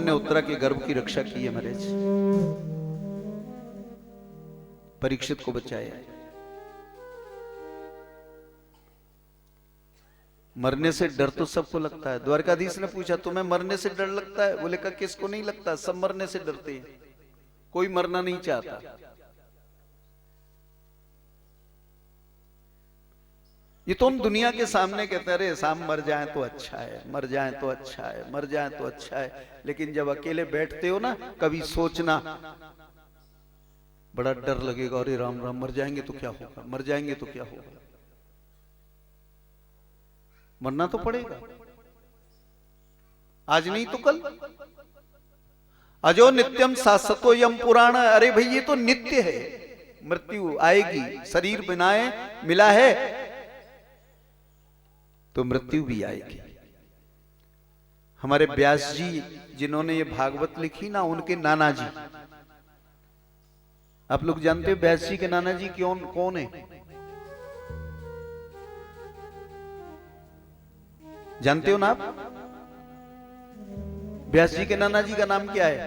ने उत्तरा के गर्भ की रक्षा की है महाराज, परीक्षित को बचाया। मरने से डर तो सबको लगता है। द्वारकाधीश ने पूछा तुम्हें मरने से डर लगता है? बोले का किसको नहीं लगता, सब मरने से डरते हैं, कोई मरना नहीं चाहता। ये तो हम दुनिया के सामने कहते रहे साम मर जाए तो अच्छा है, मर जाए तो अच्छा है, मर जाए तो अच्छा है, लेकिन जब अकेले बैठते हो ना कभी सोचना बड़ा डर लगेगा, अरे राम राम मर जाएंगे तो क्या होगा, मर जाएंगे तो क्या होगा। मरना तो पड़ेगा, आज नहीं तो कल। अजो नित्यम शाश्वतो यम पुराण। अरे भाई ये तो नित्य है, मृत्यु आएगी, शरीर बनाए मिला है तो मृत्यु भी आएगी। हमारे व्यास जी जिन्होंने ये भागवत लिखी ना, उनके नाना जी, आप लोग जानते हो व्यास जी के नाना जी कौन है? जानते हो ना आप? व्यास जी के नाना जी का नाम क्या है?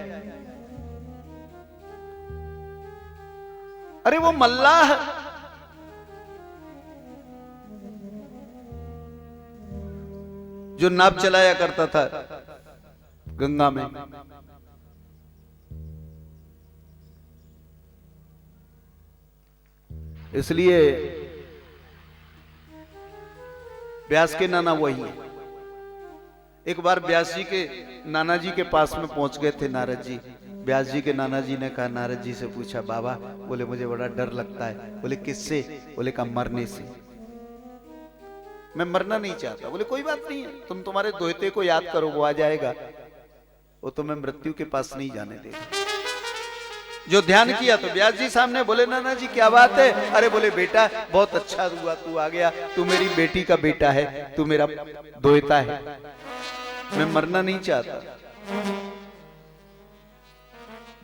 अरे वो मल्लाह, जो नाव चलाया करता था गंगा में। इसलिए व्यास के नाना वही है। एक बार व्यास जी के नाना जी के पास में पहुंच गए थे नारद जी। व्यास जी के नाना जी ने कहा, नारद जी से पूछा, बाबा, बोले मुझे बड़ा डर लगता है। बोले किससे? बोले का मरने से, मैं मरना नहीं चाहता। बोले कोई बात नहीं है, तुम तुम्हारे दोहते को याद करो, वो आ जाएगा, वो तुम्हें मृत्यु के पास नहीं जाने देगा। जो ध्यान किया तो व्यास जी सामने। बोले नाना जी क्या बात है? अरे बोले बेटा बहुत अच्छा हुआ तू आ गया, तू मेरी बेटी का बेटा है, तू मेरा दोहता है, मैं मरना नहीं चाहता।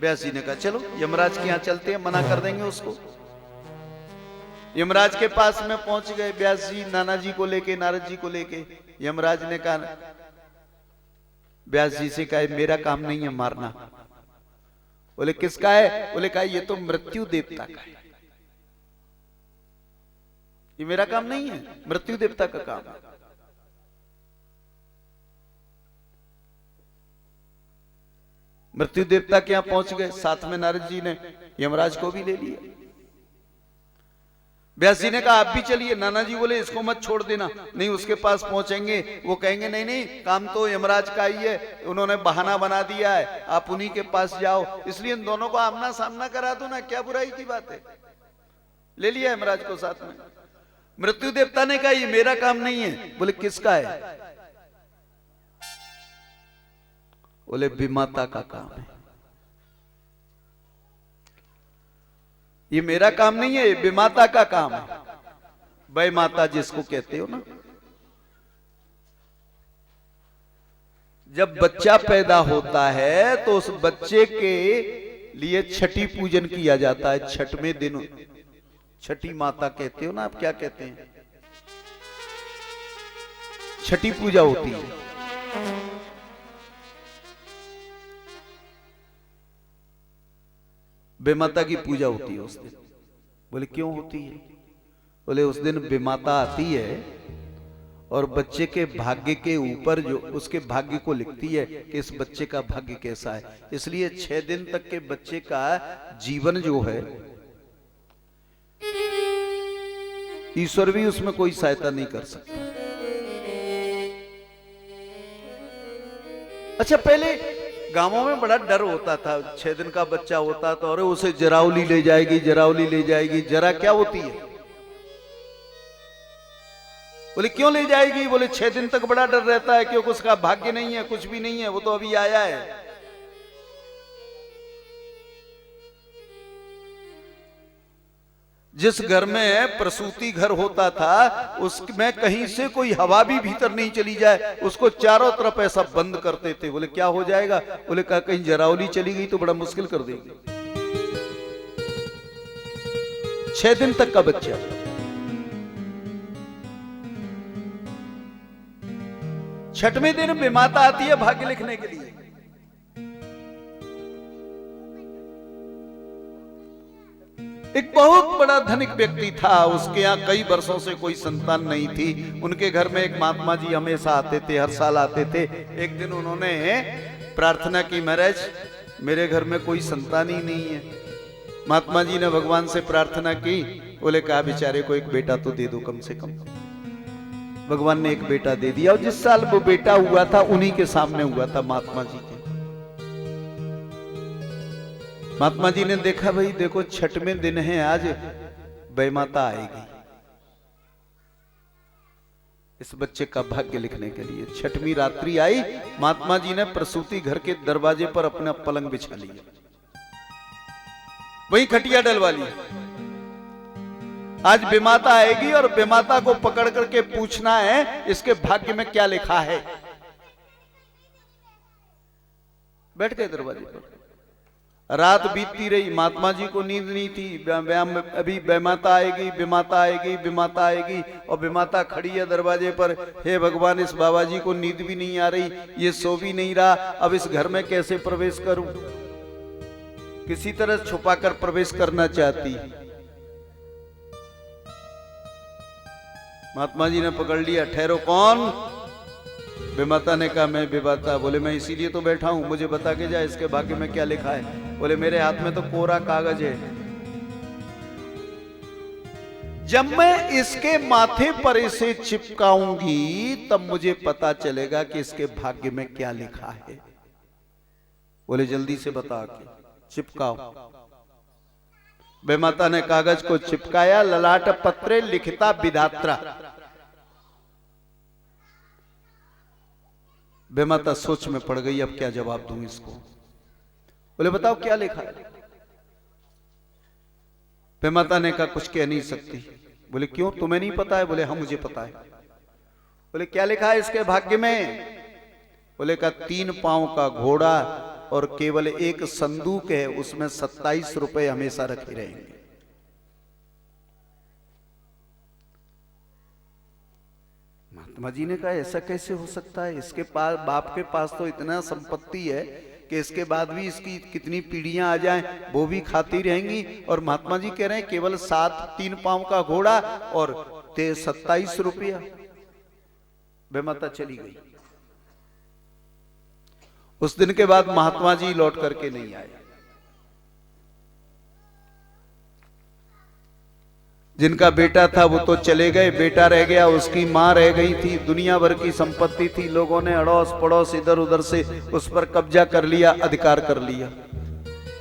व्यास जी ने कहा चलो यमराज के यहां चलते हैं, मना कर देंगे उसको। यमराज के पास में पहुंच गए व्यास जी, नाना जी को लेके, नारद जी को लेके। यमराज ने कहा, व्यास जी से कहा मेरा काम नहीं है मारना। बोले किसका है? बोले कहा ये तो मृत्यु देवता का है, ये मेरा काम नहीं है, मृत्यु देवता का काम है। मृत्यु देवता के यहां पहुंच गए, साथ में नारद जी ने यमराज को भी ले लिया। व्यास जी ने कहा आप भी चलिए। नाना जी बोले इसको मत छोड़ देना, नहीं उसके पास पहुंचेंगे वो कहेंगे नहीं नहीं काम तो यमराज का ही है, उन्होंने बहाना बना दिया है, आप उन्हीं के पास जाओ। इसलिए इन दोनों को आमना सामना करा दो ना, क्या बुराई की बात है। ले लिया यमराज को साथ में। मृत्यु देवता ने कहा ये मेरा काम नहीं है। बोले किसका है? बोले विमाता का काम है, ये मेरा काम नहीं है, विमाता का काम है। वै माता जिसको कहते हो ना, जब बच्चा पैदा होता है तो उस बच्चे के लिए छठी पूजन किया जाता है। छठवें दिन छठी माता कहते हो ना, आप क्या कहते हैं? छठी पूजा होती है। बेमाता की पूजा होती है उस दिन। बोले क्यों होती है? बोले उस दिन बेमाता आती है और बच्चे के भाग्य के ऊपर जो उसके भाग्य को लिखती है कि इस बच्चे का भाग्य कैसा है। इसलिए 6 दिन तक के बच्चे का जीवन जो है, ईश्वर भी उसमें कोई सहायता नहीं कर सकता। अच्छा पहले गांवों में बड़ा डर होता था, 6 दिन का बच्चा होता तो अरे उसे जरावली ले जाएगी, जरावली ले जाएगी। जरा क्या होती है? बोले क्यों ले जाएगी? बोले 6 दिन तक बड़ा डर रहता है, क्योंकि उसका भाग्य नहीं है, कुछ भी नहीं है, वो तो अभी आया है। जिस घर में प्रसूति घर होता था उसमें कहीं से कोई हवा भी भीतर नहीं चली जाए, उसको चारों तरफ ऐसा बंद करते थे। बोले क्या हो जाएगा? बोले कहा कहीं जरावली चली गई तो बड़ा मुश्किल कर देगी। 6 दिन तक का बच्चा। छठवें दिन विमाता आती है भाग्य लिखने के लिए। एक बहुत बड़ा धनिक व्यक्ति था, उसके यहाँ कई वर्षों से कोई संतान नहीं थी। उनके घर में एक महात्मा जी हमेशा आते थे, हर साल आते थे। एक दिन उन्होंने प्रार्थना की, महाराज मेरे घर में कोई संतान ही नहीं है। महात्मा जी ने भगवान से प्रार्थना की, बोले कहा बेचारे को एक बेटा तो दे दो कम से कम। भगवान ने एक बेटा दे दिया, और जिस साल वो बेटा हुआ था उन्हीं के सामने हुआ था, महात्मा जी के। महात्मा जी ने देखा, भाई देखो छठवें दिन है आज, बैमाता आएगी इस बच्चे का भाग्य लिखने के लिए। छठवीं रात्रि आई, महात्मा जी ने प्रसूति घर के दरवाजे पर अपना पलंग बिछा लिया, वही खटिया डलवा ली। आज बेमाता आएगी और बेमाता को पकड़ करके पूछना है इसके भाग्य में क्या लिखा है। बैठ गए दरवाजे पर। रात बीतती रही, महात्मा जी को नींद नहीं थी। अभी बेमाता आएगी, बेमाता आएगी, बेमाता आएगी, और बेमाता खड़ी है दरवाजे पर। हे भगवान, इस बाबा जी को नींद भी नहीं आ रही, ये सो भी नहीं रहा, अब इस घर में कैसे प्रवेश करूं। किसी तरह छुपाकर प्रवेश करना चाहती। महात्मा जी ने पकड़ लिया, ठहरो कौन। बेमाता ने कहा मैं बेमाता। बोले मैं इसीलिए तो बैठा हूं, मुझे बता के जा इसके भाग्य में क्या लिखा है। बोले मेरे हाथ में तो कोरा कागज है, जब मैं इसके माथे पर इसे चिपकाऊंगी तब मुझे पता चलेगा कि इसके भाग्य में क्या लिखा है। बोले जल्दी से बता के चिपकाओ। बेमाता ने कागज को चिपकाया, ललाट पत्रे लिखिता विधात्रा। बेमाता सोच में पड़ गई, अब क्या जवाब दूं इसको। बोले बताओ क्या लिखा है। बेमाता ने कहा कुछ कह नहीं सकती। बोले क्यों, तुम्हें नहीं पता है। बोले हाँ मुझे पता है। बोले क्या लिखा है इसके भाग्य में। बोले का 3 पांव का घोड़ा और केवल एक संदूक है, उसमें 27 रुपए हमेशा रखे रहेंगे। महात्मा जी ने कहा ऐसा कैसे हो सकता है, इसके पास बाप के पास तो इतना संपत्ति है कि इसके बाद भी इसकी कितनी पीढ़ियां आ जाएं वो भी खाती रहेंगी, और महात्मा जी कह रहे हैं केवल 3 पांव का घोड़ा और 27 रुपया। बेमाता चली गई। उस दिन के बाद महात्मा जी लौट करके नहीं आए। जिनका बेटा था वो तो चले गए, बेटा रह गया, उसकी मां रह गई थी, दुनिया भर की संपत्ति थी। लोगों ने अड़ोस पड़ोस इधर उधर से उस पर कब्जा कर लिया, अधिकार कर लिया,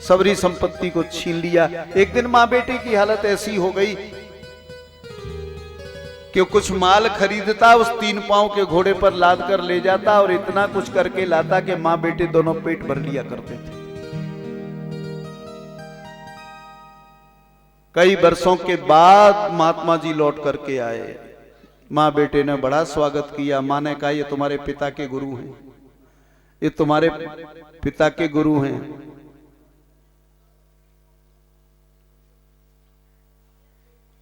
सबरी संपत्ति को छीन लिया। एक दिन मां बेटे की हालत ऐसी हो गई कि कुछ माल खरीदता, उस 3 पांव के घोड़े पर लाद कर ले जाता और इतना कुछ करके लाता कि मां बेटे दोनों पेट भर लिया करते थे। कई वर्षों के बाद महात्मा जी लौट करके आए। मां बेटे ने बड़ा स्वागत किया। मां ने कहा ये तुम्हारे पिता के गुरु हैं, ये तुम्हारे पिता के गुरु हैं।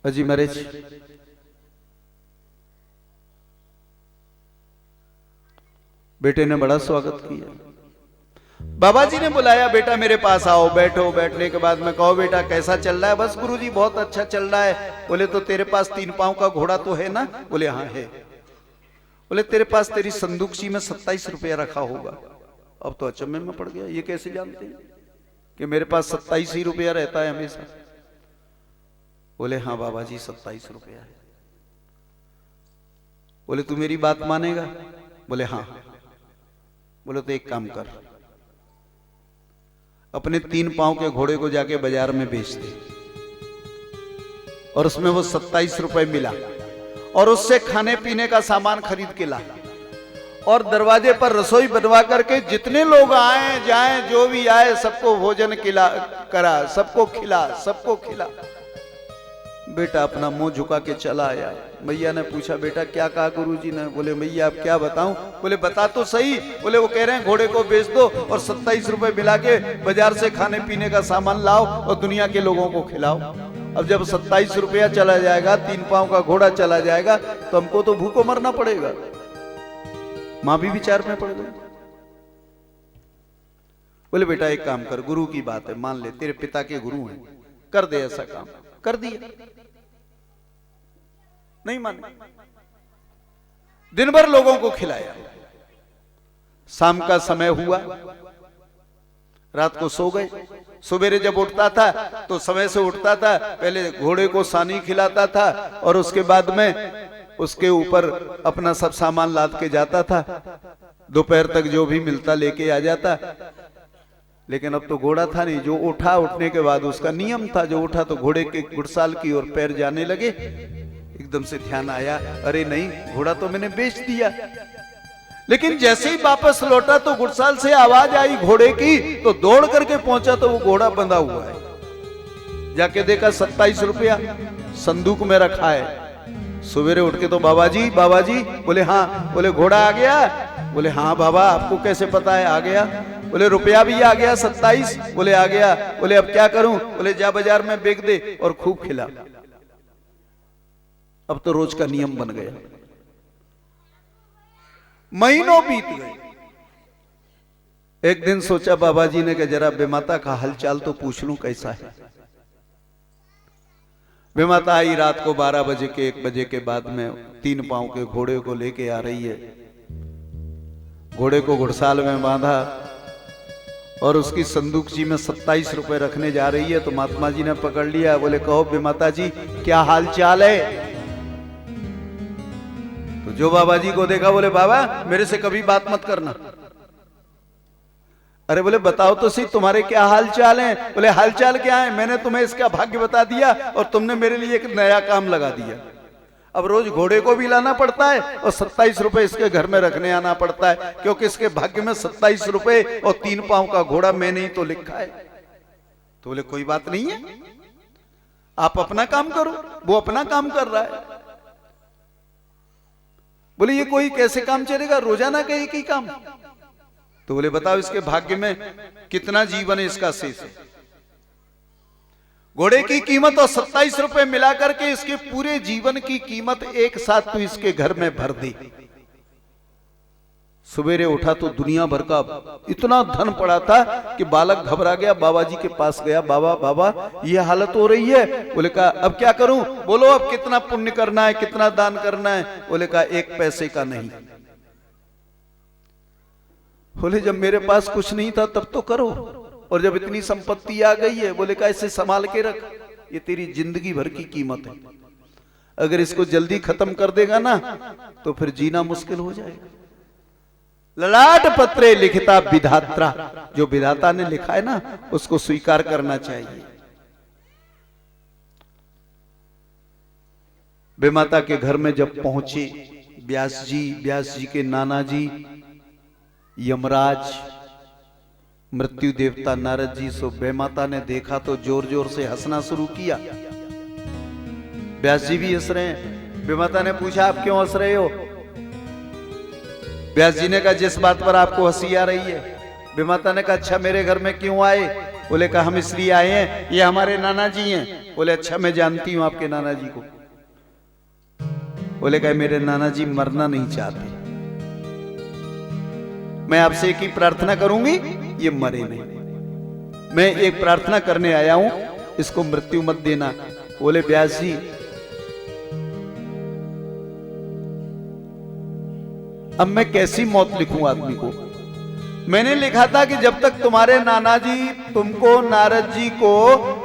अजी महाराज बेटे ने बड़ा स्वागत किया। बाबा जी ने बुलाया, बेटा मेरे पास आओ, बैठो। बैठने के बाद में कहो बेटा कैसा चल रहा है। बस गुरुजी बहुत अच्छा चल रहा है। बोले तो तेरे पास 3 पांव का घोड़ा तो है ना। बोले हाँ है। बोले तेरे पास तेरी संदूकची में 27 रुपया रखा होगा। अब तो अचंभे में पड़ गया, ये कैसे जानते हैं कि मेरे पास 27 ही रुपया रहता है हमेशा। बोले हाँ बाबा जी 27 रुपया है। बोले तू मेरी बात मानेगा। बोले हाँ। बोले तो एक काम कर, अपने 3 पांव के घोड़े को जाके बाजार में बेच दे, और उसमें वो 27 रुपए मिला, और उससे खाने पीने का सामान खरीद के ला, और दरवाजे पर रसोई बनवा करके जितने लोग आए जाएं, जो भी आए सबको भोजन करा, सबको खिला। बेटा अपना मुंह झुका के चला आया। मैया ने पूछा बेटा क्या कहा गुरुजी ने। बोले मैया अब क्या बताऊं। बोले बता तो सही। बोले वो कह रहे हैं घोड़े को बेच दो और 27 रुपए मिला के बाजार से खाने पीने का सामान लाओ और दुनिया के लोगों को खिलाओ। अब जब 27 रुपया चला जाएगा, 3 पांव का घोड़ा चला जाएगा, तो हमको तो भूखों मरना पड़ेगा। मां भी विचार में पड़ गई। बोले बेटा एक काम कर, गुरु की बात है मान ले, तेरे पिता के गुरु हैं, कर दे ऐसा काम। कर दिया, नहीं माने। दिन भर लोगों को खिलाया। शाम का समय हुआ, रात को सो गए। सवेरे जब उठता था तो समय से उठता था, पहले घोड़े को सानी खिलाता था और उसके बाद में उसके ऊपर अपना सब सामान लाद के जाता था। दोपहर तक जो भी मिलता लेके आ जाता। लेकिन अब तो घोड़ा था नहीं, जो उठा उठने के बाद उसका नियम था, जो उठा तो घोड़े के गुड़साल की ओर पैर जाने लगे। एकदम से ध्यान आया, अरे नहीं, घोड़ा तो मैंने बेच दिया। लेकिन जैसे ही वापस लौटा तो गुड़साल से आवाज आई घोड़े की, तो दौड़ करके पहुंचा तो वो घोड़ा बंधा हुआ है। जाके देखा 27 रुपया संदूक में रखा है। सवेरे उठ के तो बाबा जी बोले हाँ। बोले घोड़ा आ गया? बोले हाँ बाबा, आपको कैसे पता है? आ गया। बोले रुपया भी आ गया 27? बोले आ गया। बोले अब क्या करूं? बोले जा बाजार में बेच दे और खूब खिला। अब तो रोज का नियम बन गया। महीनों बीत गए। एक दिन सोचा बाबा जी ने कि जरा बेमाता का हालचाल तो पूछ लूं कैसा है। बेमाता आई रात को 12 बजे के 1 बजे के बाद में 3 पांव के घोड़े को लेके आ रही है। घोड़े को घुड़साल में बांधा और उसकी संदूकची में 27 रुपए रखने जा रही है। तो महात्मा जी ने पकड़ लिया। बोले कहो बेमाता जी क्या हाल चाल है? तो जो बाबा जी को देखा बोले बाबा मेरे से कभी बात मत करना। अरे बोले बताओ तो सही तुम्हारे क्या हाल चाल हैं? बोले हाल चाल क्या है, मैंने तुम्हें इसका भाग्य बता दिया और तुमने मेरे लिए एक नया काम लगा दिया। अब रोज घोड़े को भी लाना पड़ता है और 27 रुपए इसके घर में रखने आना पड़ता है, क्योंकि इसके भाग्य में 27 रुपए और 3 पांव का घोड़ा मैंने ही तो लिखा है। तो बोले कोई बात नहीं है, आप अपना काम करो, वो अपना काम कर रहा है। बोले ये कोई कैसे काम चलेगा, रोजाना का एक ही काम? तो बोले बताओ इसके भाग्य में कितना जीवन है इसका शेष है। घोड़े की कीमत और 27 रुपए मिला करके इसके पूरे जीवन की कीमत एक साथ तो इसके घर में भर दी। सवेरे उठा तो दुनिया भर का इतना धन पड़ा था कि बालक घबरा गया, बाबा जी के पास गया। बाबा ये हालत हो रही है। बोले कहा अब क्या करूं? बोलो अब कितना पुण्य करना है, कितना दान करना है? बोले कहा 1 पैसे का नहीं। बोले जब मेरे पास कुछ नहीं था तब तो करो, और जब इतनी संपत्ति आ गई है, बोले कहा इसे संभाल के रख, ये तेरी जिंदगी भर की कीमत है। अगर इसको जल्दी खत्म कर देगा ना तो फिर जीना मुश्किल हो जाएगा। ललाट पत्रे लिखिता विधात्रा, जो विधाता ने लिखा है ना उसको स्वीकार करना चाहिए। बेमाता के घर में जब पहुंचे व्यास जी के नाना जी, यमराज, मृत्यु देवता नारद जी, सो बेमाता ने देखा तो जोर जोर से हंसना शुरू किया। व्यास जी भी हंस रहे हैं। बेमाता ने पूछा आप क्यों हंस रहे हो? व्यास जी ने कहा जिस बात पर आपको हंसी आ रही है। बेमाता ने कहा अच्छा मेरे घर में क्यों आए? बोले कहा हम इसलिए आए हैं, ये हमारे नाना जी हैं। बोले अच्छा मैं जानती हूं आपके नाना जी को। बोले कहा मेरे नाना जी मरना नहीं चाहते, मैं आपसे एक ही प्रार्थना करूंगी, ये मरे नहीं। मैं एक प्रार्थना करने आया हूं, इसको मृत्यु मत देना। बोले व्यास जी अब मैं कैसी मौत लिखूं आदमी को? मैंने लिखा था कि जब तक तुम्हारे नाना जी तुमको, नारद जी को,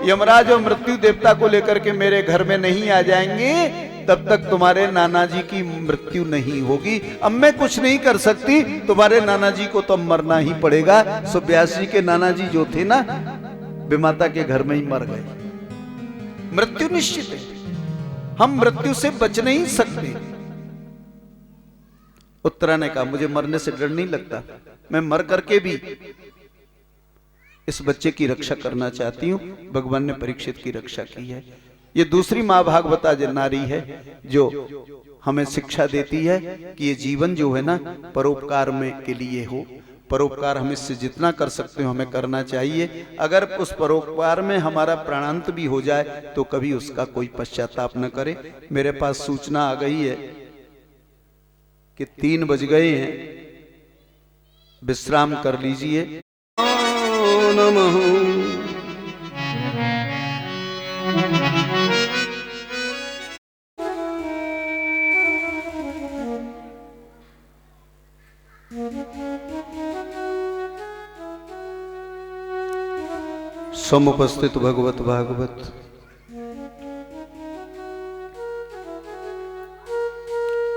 यमराज और मृत्यु देवता को लेकर के मेरे घर में नहीं आ जाएंगे तब तक तुम्हारे नाना जी की मृत्यु नहीं होगी। अब मैं कुछ नहीं कर सकती, तुम्हारे नाना जी को तो मरना ही पड़ेगा। सो व्यास जी के नाना जी जो थे ना बेमाता के घर में ही मर गए। मृत्यु निश्चित है, हम मृत्यु से बच नहीं सकते। उत्तरा ने कहा मुझे मरने से डर नहीं लगता, मैं मर करके भी इस बच्चे की रक्षा करना चाहती हूं। भगवान ने परीक्षित की रक्षा की है। ये दूसरी मां भागवता नारी है जो हमें शिक्षा देती है कि ये जीवन जो है ना परोपकार में के लिए हो। परोपकार हम इससे जितना कर सकते हो हमें करना चाहिए। अगर उस परोपकार में हमारा प्राणांत भी हो जाए तो कभी उसका कोई पश्चाताप न करे। मेरे पास सूचना आ गई है कि 3 बज गए हैं, विश्राम कर लीजिए। नमः समुपस्थित भगवत भागवत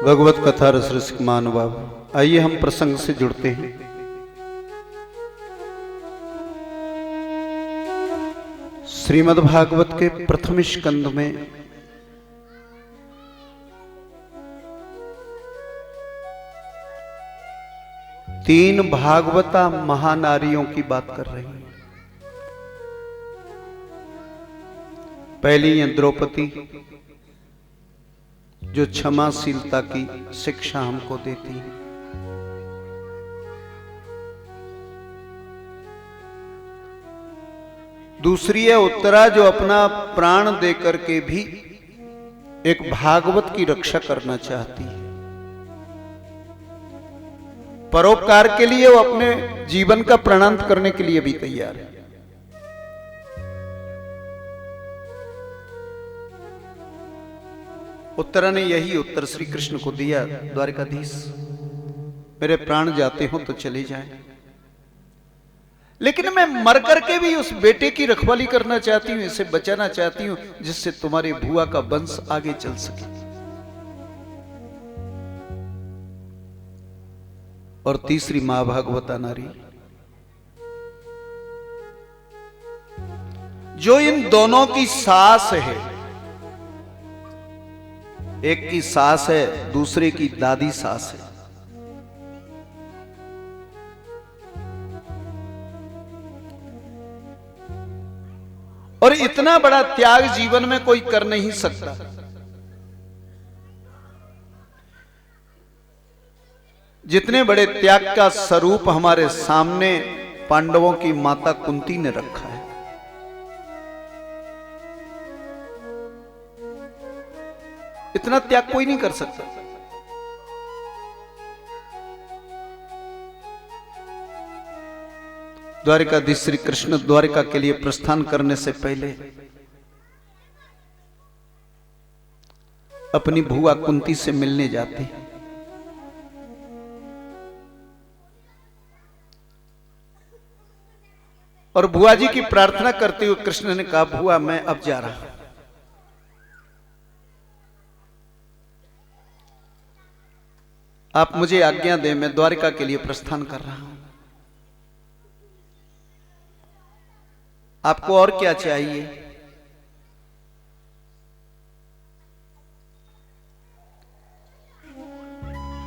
भगवत कथा रस रसिक महानुभाव, आइए हम प्रसंग से जुड़ते हैं। श्रीमद् भागवत के प्रथम स्कंद में तीन भागवता महानारियों की बात कर रही हैं। पहली है द्रौपदी, जो क्षमाशीलता की शिक्षा हमको देती है। दूसरी है उत्तरा, जो अपना प्राण देकर के भी एक भागवत की रक्षा करना चाहती है। परोपकार के लिए वो अपने जीवन का प्राणांत करने के लिए भी तैयार है। उत्तरा ने यही उत्तर श्री कृष्ण को दिया, द्वारिकाधीश मेरे प्राण जाते हो तो चले जाएं, लेकिन मैं मर करके भी उस बेटे की रखवाली करना चाहती हूं, इसे बचाना चाहती हूं, जिससे तुम्हारे भुआ का वंश आगे चल सके। और तीसरी मां भागवता नारी, जो इन दोनों की सास है, एक की सास है, दूसरे की दादी सास है। और इतना बड़ा त्याग जीवन में कोई कर नहीं सकता। जितने बड़े त्याग का स्वरूप हमारे सामने पांडवों की माता कुंती ने रखा है। इतना त्याग कोई नहीं कर सकता। द्वारिकाधीश श्री कृष्ण द्वारिका के लिए प्रस्थान करने से पहले अपनी भुआ कुंती से मिलने जाते हैं। और भुआ जी की प्रार्थना करते हुए कृष्ण ने कहा, भुआ मैं अब जा रहा हूं, आप मुझे आज्ञा दें, मैं द्वारिका के लिए प्रस्थान कर रहा हूं। आपको और क्या चाहिए?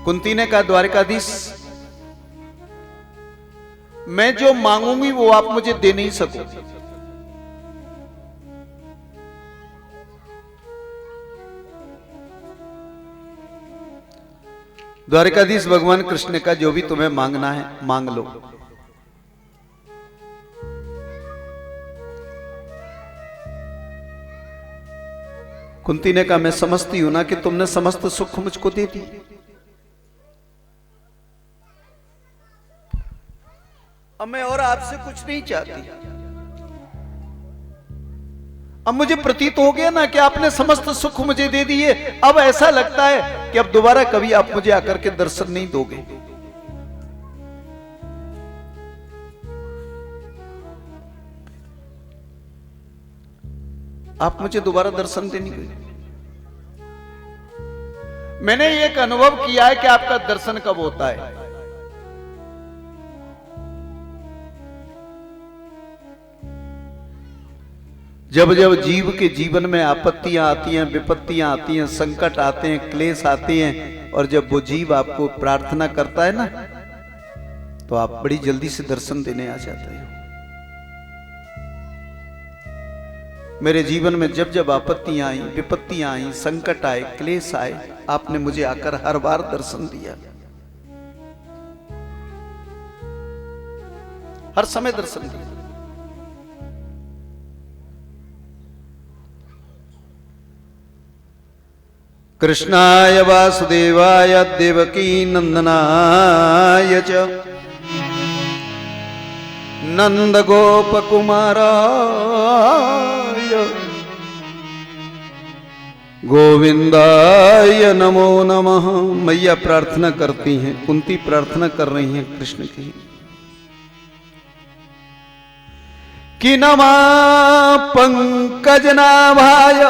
कुंती ने कहा, द्वारिकाधीश मैं जो मांगूंगी वो आप मुझे दे नहीं सकोगे। द्वारिकाधीश भगवान कृष्ण ने कहा, जो भी तुम्हें मांगना है मांग लो। कुंती ने कहा, मैं समझती हूं ना कि तुमने समस्त सुख मुझको दे दी, अब मैं और आपसे कुछ नहीं चाहती। अब मुझे प्रतीत हो गया ना कि आपने समस्त सुख मुझे दे दिए। अब ऐसा लगता है कि अब दोबारा कभी आप मुझे आकर के दर्शन नहीं दोगे। आप मुझे दोबारा दर्शन देने गए। मैंने एक अनुभव किया है कि आपका दर्शन कब होता है। जब जब जीव के जीवन में आपत्तियां आती हैं, विपत्तियां आती हैं, संकट आते हैं, क्लेश आते हैं, और जब वो जीव आपको प्रार्थना करता है ना, तो आप बड़ी जल्दी से दर्शन देने आ जाते हैं। मेरे जीवन में जब जब आपत्तियां आई, विपत्तियां आई, संकट आए, क्लेश आए, आपने मुझे आकर हर बार दर्शन दिया। हर समय दर्शन दिया। कृष्णाय वासुदेवाय देवकी नंदनाय च नंद गोप कुमाराय गोविंदाय नमो नमः। मैया प्रार्थना करती हैं, कुंती प्रार्थना कर रही हैं कृष्ण की कि नमा पंकजनाभाय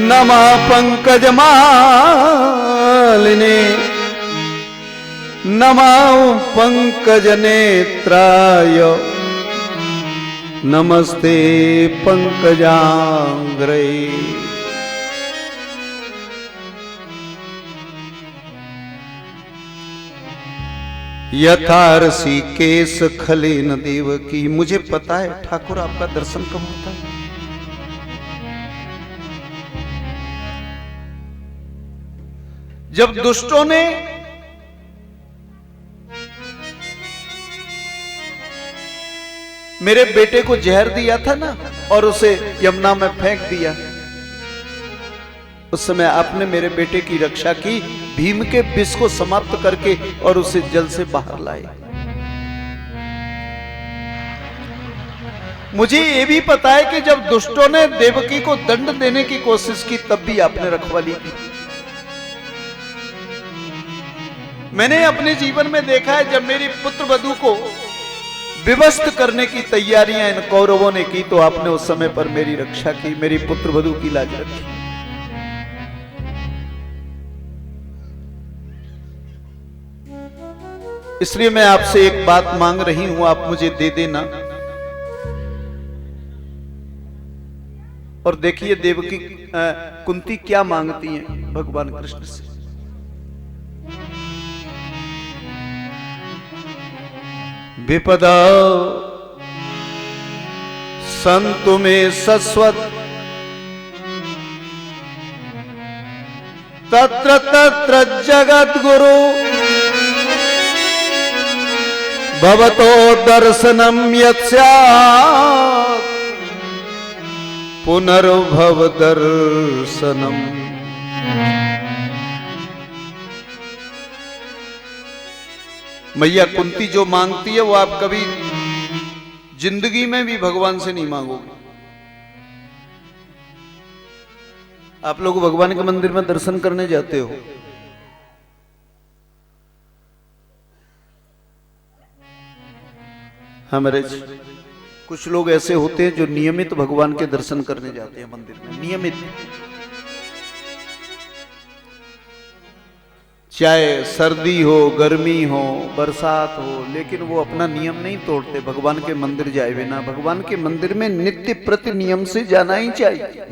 नमा पंकजमालिने नमा पंकजनेत्राय नमस्ते पंकजांग्रे। यथारसी केश खलेन देवकी। मुझे पता है ठाकुर आपका दर्शन कब होता है। जब दुष्टों ने मेरे बेटे को जहर दिया था ना और उसे यमुना में फेंक दिया, उस समय आपने मेरे बेटे की रक्षा की, भीम के विष को समाप्त करके और उसे जल से बाहर लाए। मुझे यह भी पता है कि जब दुष्टों ने देवकी को दंड देने की कोशिश की तब भी आपने रखवाली की। मैंने अपने जीवन में देखा है जब मेरी पुत्र वधू को विवस्त करने की तैयारियां इन कौरवों ने की तो आपने उस समय पर मेरी रक्षा की, मेरी पुत्र वधू की लाज रखी। इसलिए मैं आपसे एक बात मांग रही हूं, आप मुझे दे देना। और देखिए देवकी कुंती क्या मांगती हैं भगवान कृष्ण से। विपदा संतु में सस्वत तत्र तत्र जगत गुरु भवतो दर्शनम यत्स्यात् पुनर्भव दर्शनम। मैया कुंती जो मांगती है वो आप कभी जिंदगी में भी भगवान से नहीं मांगोगे। आप लोग भगवान के मंदिर में दर्शन करने जाते हो, हमारे कुछ लोग ऐसे होते हैं जो नियमित भगवान के दर्शन करने जाते हैं मंदिर में, नियमित, चाहे सर्दी हो, गर्मी हो, बरसात हो, लेकिन वो अपना नियम नहीं तोड़ते, भगवान के मंदिर जाए बिना। भगवान के मंदिर में नित्य प्रति नियम से जाना ही चाहिए।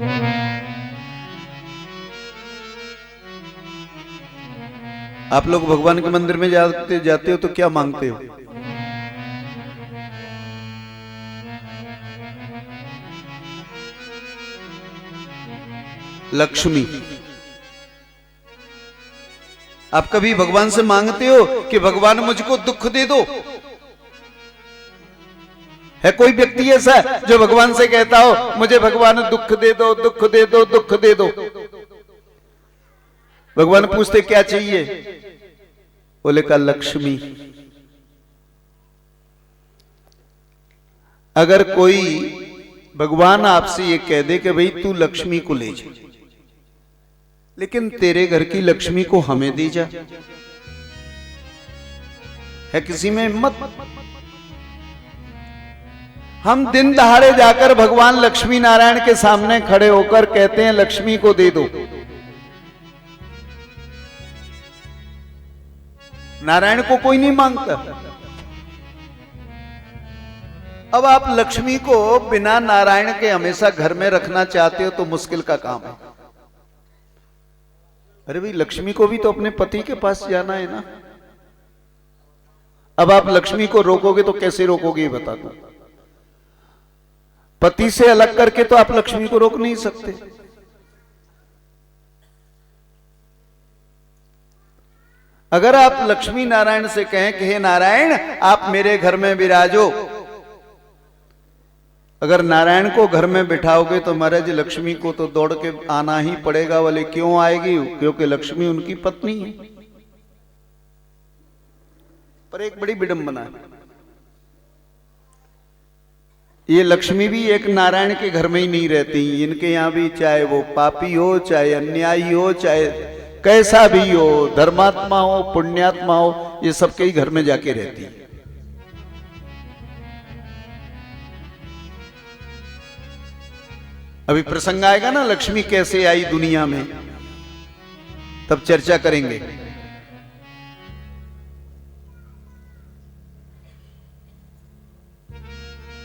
आप लोग भगवान के मंदिर में जाते हो तो क्या मांगते हो? लक्ष्मी। आप कभी भगवान से मांगते हो कि भगवान मुझको दुख दे दो? है कोई व्यक्ति ऐसा जो भगवान से कहता हो मुझे भगवान दुख दे दो, दुख दे दो, दुख दे दो? भगवान पूछते क्या चाहिए? बोले का लक्ष्मी। अगर कोई भगवान आपसे ये कह दे कि भाई तू लक्ष्मी को ले जा, लेकिन तेरे घर की लक्ष्मी को हमें दे जा, है किसी में हिम्मत? हम दिन दहाड़े जाकर भगवान लक्ष्मी नारायण के सामने खड़े होकर कहते हैं लक्ष्मी को दे दो। नारायण को कोई नहीं मांगता। अब आप लक्ष्मी को बिना नारायण के हमेशा घर में रखना चाहते हो तो मुश्किल का काम है। अरे भाई लक्ष्मी को भी तो अपने पति के पास जाना है ना। अब आप लक्ष्मी को रोकोगे तो कैसे रोकोगे ये बता दो। पति से अलग करके तो आप लक्ष्मी को रोक नहीं सकते। अगर आप लक्ष्मी नारायण से कहें कि हे नारायण आप मेरे घर में विराजो, अगर नारायण को घर में बिठाओगे तो महाराज लक्ष्मी को तो दौड़ के आना ही पड़ेगा। बोले क्यों आएगी? क्योंकि लक्ष्मी उनकी पत्नी है। पर एक बड़ी विडंबना है, ये लक्ष्मी भी एक नारायण के घर में ही नहीं रहती। इनके यहां भी चाहे वो पापी हो, चाहे अन्यायी हो, चाहे कैसा भी हो, धर्मात्मा हो, पुण्यात्मा हो, ये सबके ही घर में जाके रहती है। अभी प्रसंग आएगा ना लक्ष्मी कैसे आई दुनिया में, तब चर्चा करेंगे।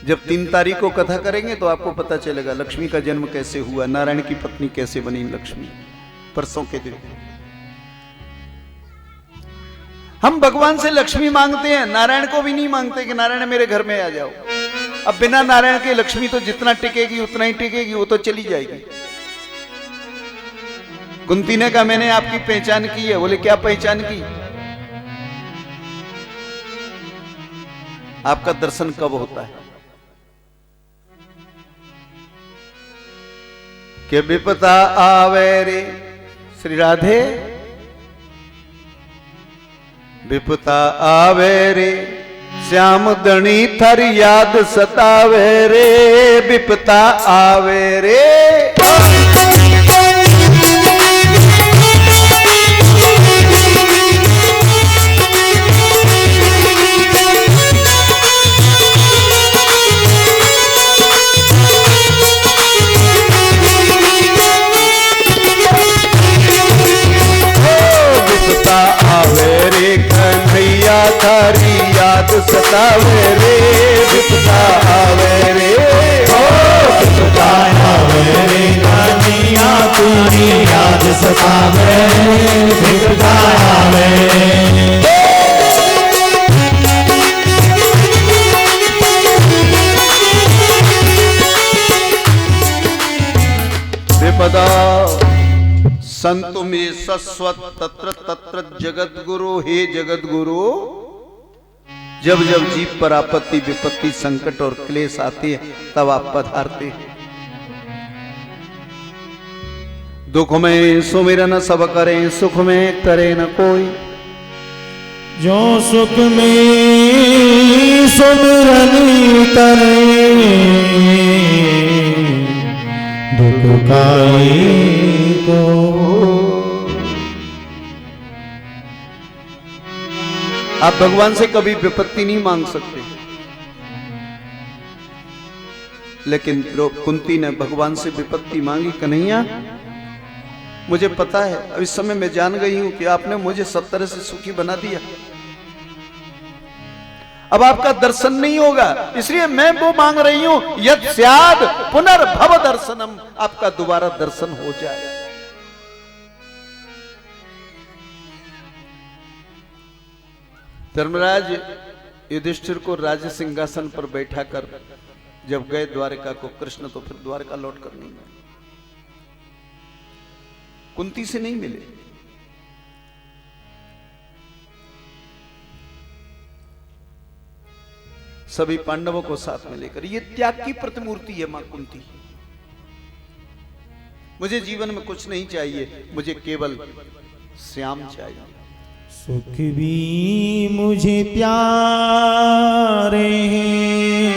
जब 3 तारीख को कथा करेंगे तो आपको पता चलेगा लक्ष्मी का जन्म कैसे हुआ, नारायण की पत्नी कैसे बनी लक्ष्मी। परसों के दिन हम भगवान से लक्ष्मी मांगते हैं, नारायण को भी नहीं मांगते कि नारायण मेरे घर में आ जाओ। अब बिना नारायण के लक्ष्मी तो जितना टिकेगी उतना ही टिकेगी, वो तो चली जाएगी। कुंती ने कहा मैंने आपकी पहचान की है। बोले क्या पहचान की? आपका दर्शन कब होता है? कि विपता आवे रे श्री राधे, विपता आवे रे श्याम धनी थर याद सतावे रे, विपता आवे रे। कन्हैया थारी याद सतावे रे, विपता आवे रे। ओ विपता आवे रे कन्हैया थारी याद सतावे रे, विपता आवे। विपदा संतु में सस्वत तत्र तत्र जगत गुरु। हे जगत गुरु, जब जब जीव पर आपत्ति विपत्ति संकट और क्लेश आते हैं तब आप पधारते। दुख में सुमिरन सब करें, सुख में करे न कोई। जो सुख में सुमिरन करे, दुख काई को। आप भगवान से कभी विपत्ति नहीं मांग सकते, लेकिन कुंती ने भगवान से विपत्ति मांगी। कन्हैया मुझे पता है, अब इस समय मैं जान गई हूं कि आपने मुझे सब तरह से सुखी बना दिया, अब आपका दर्शन नहीं होगा, इसलिए मैं वो मांग रही हूं यत् स्याद पुनर्भव दर्शनम, आपका दोबारा दर्शन हो जाए। धर्मराज युधिष्ठिर को राज्य सिंहासन पर बैठा कर जब गए द्वारका को कृष्ण, तो फिर द्वारका लौट कर नहीं गए, कुंती से नहीं मिले। सभी पांडवों को साथ में लेकर, ये त्याग की प्रतिमूर्ति है मां कुंती। मुझे जीवन में कुछ नहीं चाहिए, मुझे केवल श्याम चाहिए। सुख भी मुझे प्यारे हैं,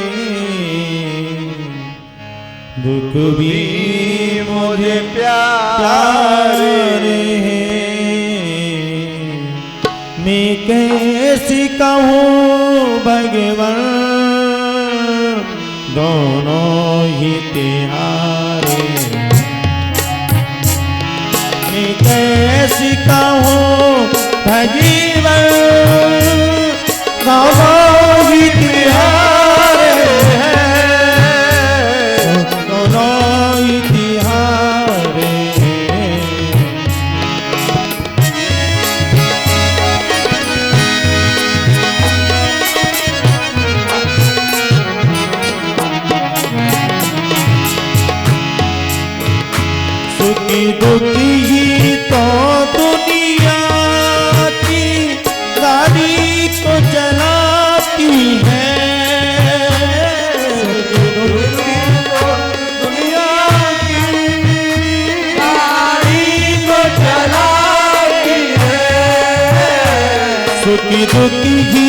दुख भी मुझे प्यारे हैं। मैं कैसी कहूँ भगवान, दोनों ही तुम्हारे। मैं कैसी कहूँ भगवान, दोनों ही तुम्हारे हैं, दोनों ही तुम्हारे हैं। सुखी दुखी ही तो दुनिया की गाड़ी को चलाती है, दुनिया की गाड़ी को चलाती है। सुखी दुखी ही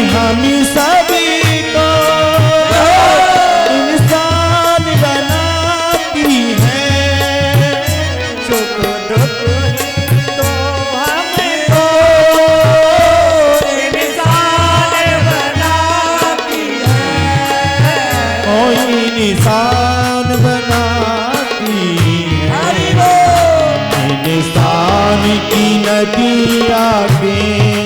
हम सभी को इंसान बनाती है। सुख दुख तो हमको इंसान बनाती है, कोई इंसान बनाती नदिया के